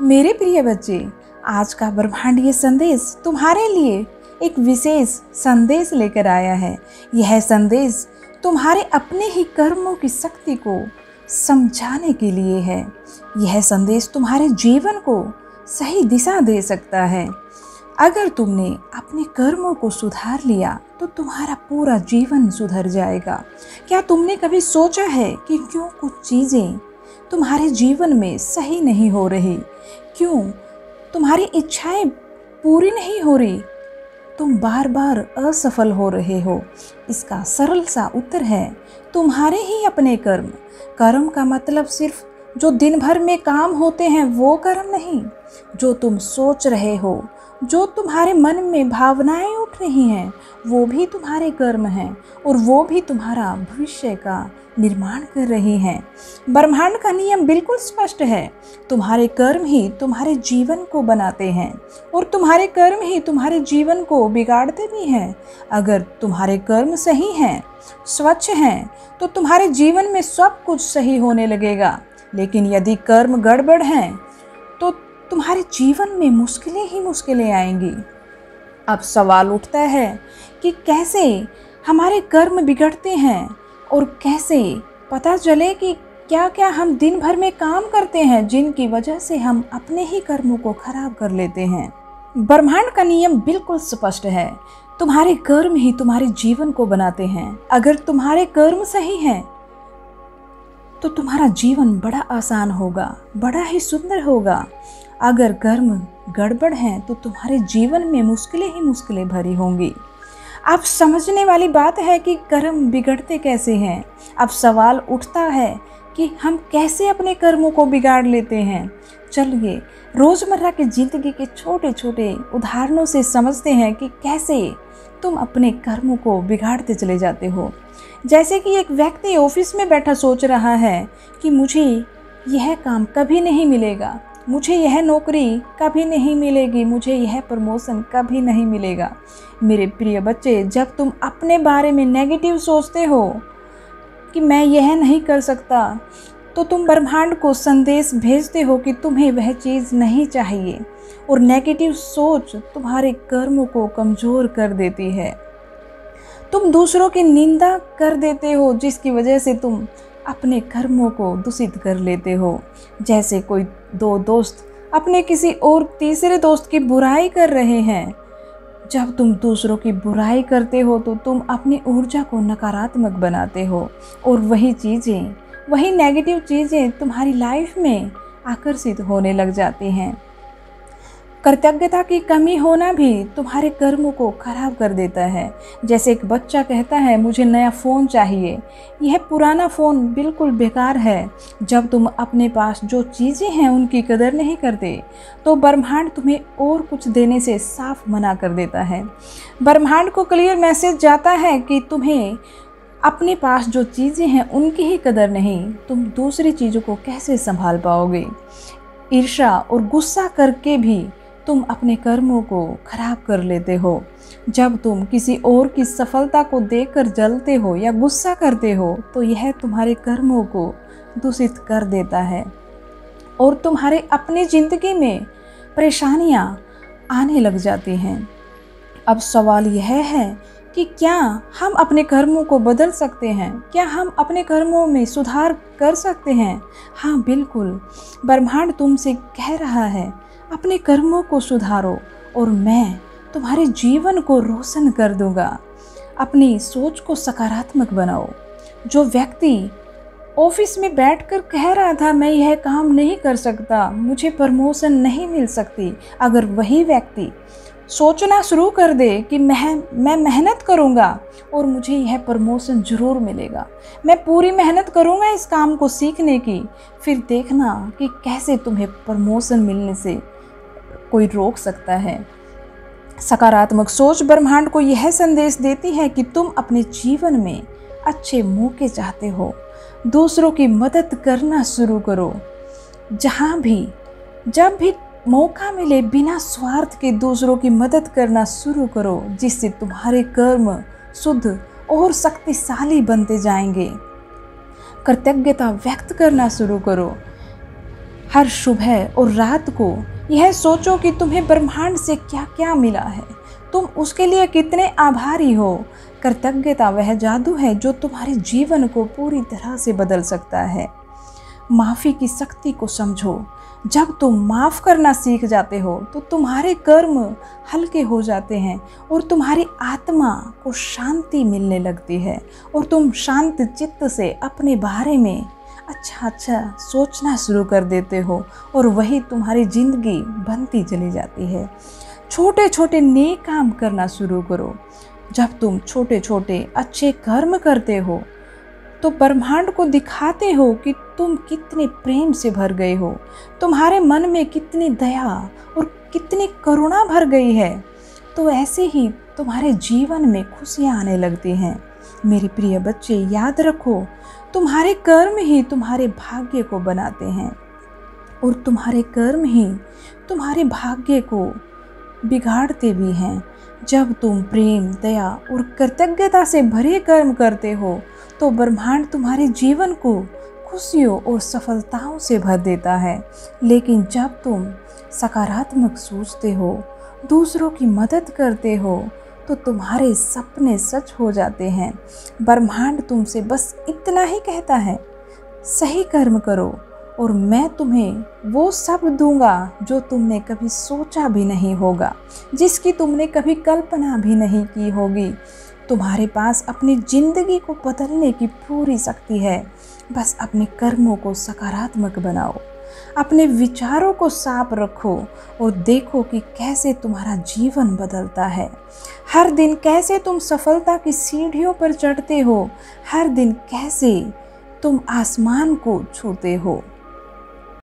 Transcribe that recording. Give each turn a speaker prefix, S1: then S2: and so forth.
S1: मेरे प्रिय बच्चे, आज का ब्रह्मांडीय संदेश तुम्हारे लिए एक विशेष संदेश लेकर आया है। यह संदेश तुम्हारे अपने ही कर्मों की शक्ति को समझाने के लिए है। यह संदेश तुम्हारे जीवन को सही दिशा दे सकता है। अगर तुमने अपने कर्मों को सुधार लिया तो तुम्हारा पूरा जीवन सुधर जाएगा। क्या तुमने कभी सोचा है कि क्यों कुछ चीज़ें तुम्हारे जीवन में सही नहीं हो रही? क्यों तुम्हारी इच्छाएं पूरी नहीं हो रही? तुम बार बार असफल हो रहे हो। इसका सरल सा उत्तर है तुम्हारे ही अपने कर्म। कर्म का मतलब सिर्फ जो दिन भर में काम होते हैं वो कर्म नहीं। जो तुम सोच रहे हो, जो तुम्हारे मन में भावनाएं उठ रही हैं, वो भी तुम्हारे कर्म हैं और वो भी तुम्हारा भविष्य का निर्माण कर रही हैं। ब्रह्मांड का नियम बिल्कुल स्पष्ट है। तुम्हारे कर्म ही तुम्हारे जीवन को बनाते हैं और तुम्हारे कर्म ही तुम्हारे जीवन को बिगाड़ते भी हैं। अगर तुम्हारे कर्म सही हैं, स्वच्छ हैं, तो तुम्हारे जीवन में सब कुछ सही होने लगेगा। लेकिन यदि कर्म गड़बड़ हैं तो तुम्हारे जीवन में मुश्किलें ही मुश्किलें आएंगी। अब सवाल उठता है कि कैसे हमारे कर्म बिगड़ते हैं और कैसे पता चले कि क्या क्या हम दिन भर में काम करते हैं जिनकी वजह से हम अपने ही कर्मों को खराब कर लेते हैं। ब्रह्मांड का नियम बिल्कुल स्पष्ट है। तुम्हारे कर्म ही तुम्हारे जीवन को बनाते हैं। अगर तुम्हारे कर्म सही हैं तो तुम्हारा जीवन बड़ा आसान होगा, बड़ा ही सुंदर होगा। अगर कर्म गड़बड़ हैं तो तुम्हारे जीवन में मुश्किलें ही मुश्किलें भरी होंगी। अब समझने वाली बात है कि कर्म बिगड़ते कैसे हैं। अब सवाल उठता है कि हम कैसे अपने कर्मों को बिगाड़ लेते हैं। चलिए रोज़मर्रा की ज़िंदगी के छोटे छोटे उदाहरणों से समझते हैं कि कैसे तुम अपने कर्मों को बिगाड़ते चले जाते हो। जैसे कि एक व्यक्ति ऑफिस में बैठा सोच रहा है कि मुझे यह काम कभी नहीं मिलेगा, मुझे यह नौकरी कभी नहीं मिलेगी, मुझे यह प्रमोशन कभी नहीं मिलेगा। मेरे प्रिय बच्चे, जब तुम अपने बारे में नेगेटिव सोचते हो कि मैं यह नहीं कर सकता, तो तुम ब्रह्मांड को संदेश भेजते हो कि तुम्हें वह चीज़ नहीं चाहिए। और नेगेटिव सोच तुम्हारे कर्मों को कमज़ोर कर देती है। तुम दूसरों की निंदा कर देते हो जिसकी वजह से तुम अपने कर्मों को दूषित कर लेते हो। जैसे कोई दो दोस्त अपने किसी और तीसरे दोस्त की बुराई कर रहे हैं। जब तुम दूसरों की बुराई करते हो तो तुम अपनी ऊर्जा को नकारात्मक बनाते हो और वही नेगेटिव चीज़ें तुम्हारी लाइफ में आकर्षित होने लग जाती हैं। कृतज्ञता की कमी होना भी तुम्हारे कर्मों को खराब कर देता है। जैसे एक बच्चा कहता है मुझे नया फ़ोन चाहिए, यह पुराना फ़ोन बिल्कुल बेकार है। जब तुम अपने पास जो चीज़ें हैं उनकी कदर नहीं करते तो ब्रह्मांड तुम्हें और कुछ देने से साफ मना कर देता है। ब्रह्मांड को क्लियर मैसेज जाता है कि तुम्हें अपने पास जो चीज़ें हैं उनकी ही कदर नहीं, तुम दूसरी चीज़ों को कैसे संभाल पाओगे। ईर्ष्या और गुस्सा करके भी तुम अपने कर्मों को खराब कर लेते हो। जब तुम किसी और की सफलता को देखकर जलते हो या गुस्सा करते हो तो यह तुम्हारे कर्मों को दूषित कर देता है और तुम्हारे अपनी ज़िंदगी में परेशानियां आने लग जाती हैं। अब सवाल यह है कि क्या हम अपने कर्मों को बदल सकते हैं? क्या हम अपने कर्मों में सुधार कर सकते हैं? हाँ बिल्कुल। ब्रह्मांड तुमसे कह रहा है अपने कर्मों को सुधारो और मैं तुम्हारे जीवन को रोशन कर दूंगा। अपनी सोच को सकारात्मक बनाओ। जो व्यक्ति ऑफिस में बैठकर कह रहा था मैं यह काम नहीं कर सकता, मुझे प्रमोशन नहीं मिल सकती, अगर वही व्यक्ति सोचना शुरू कर दे कि मैं मेहनत करूंगा और मुझे यह प्रमोशन ज़रूर मिलेगा, मैं पूरी मेहनत करूंगा इस काम को सीखने की, फिर देखना कि कैसे तुम्हें प्रमोशन मिलने से कोई रोक सकता है। सकारात्मक सोच ब्रह्मांड को यह संदेश देती है कि तुम अपने जीवन में अच्छे मौके चाहते हो, दूसरों की मदद करना शुरू करो। जब भी मौका मिले बिना स्वार्थ के दूसरों की मदद करना शुरू करो, जिससे तुम्हारे कर्म शुद्ध और शक्तिशाली बनते जाएंगे। कृतज्ञता व्यक्त करना शुरू करो। हर सुबह और रात को यह सोचो कि तुम्हें ब्रह्मांड से क्या क्या मिला है, तुम उसके लिए कितने आभारी हो। कृतज्ञता वह जादू है जो तुम्हारे जीवन को पूरी तरह से बदल सकता है। माफ़ी की शक्ति को समझो। जब तुम माफ़ करना सीख जाते हो तो तुम्हारे कर्म हल्के हो जाते हैं और तुम्हारी आत्मा को शांति मिलने लगती है और तुम शांत चित्त से अपने बारे में अच्छा सोचना शुरू कर देते हो और वही तुम्हारी ज़िंदगी बनती चली जाती है। छोटे छोटे नेक काम करना शुरू करो। जब तुम छोटे छोटे अच्छे कर्म करते हो तो ब्रह्मांड को दिखाते हो कि तुम कितने प्रेम से भर गए हो, तुम्हारे मन में कितनी दया और कितनी करुणा भर गई है। तो ऐसे ही तुम्हारे जीवन में खुशियाँ आने लगती हैं। मेरे प्रिय बच्चे, याद रखो, तुम्हारे कर्म ही तुम्हारे भाग्य को बनाते हैं और तुम्हारे कर्म ही तुम्हारे भाग्य को बिगाड़ते भी हैं। जब तुम प्रेम, दया और कृतज्ञता से भरे कर्म करते हो तो ब्रह्मांड तुम्हारे जीवन को खुशियों और सफलताओं से भर देता है। लेकिन जब तुम सकारात्मक सोचते हो, दूसरों की मदद करते हो, तो तुम्हारे सपने सच हो जाते हैं। ब्रह्मांड तुमसे बस इतना ही कहता है, सही कर्म करो और मैं तुम्हें वो सब दूंगा जो तुमने कभी सोचा भी नहीं होगा, जिसकी तुमने कभी कल्पना भी नहीं की होगी। तुम्हारे पास अपनी ज़िंदगी को बदलने की पूरी शक्ति है। बस अपने कर्मों को सकारात्मक बनाओ, अपने विचारों को साफ रखो और देखो कि कैसे तुम्हारा जीवन बदलता है। हर दिन कैसे तुम सफलता की सीढ़ियों पर चढ़ते हो, हर दिन कैसे तुम आसमान को छूते हो।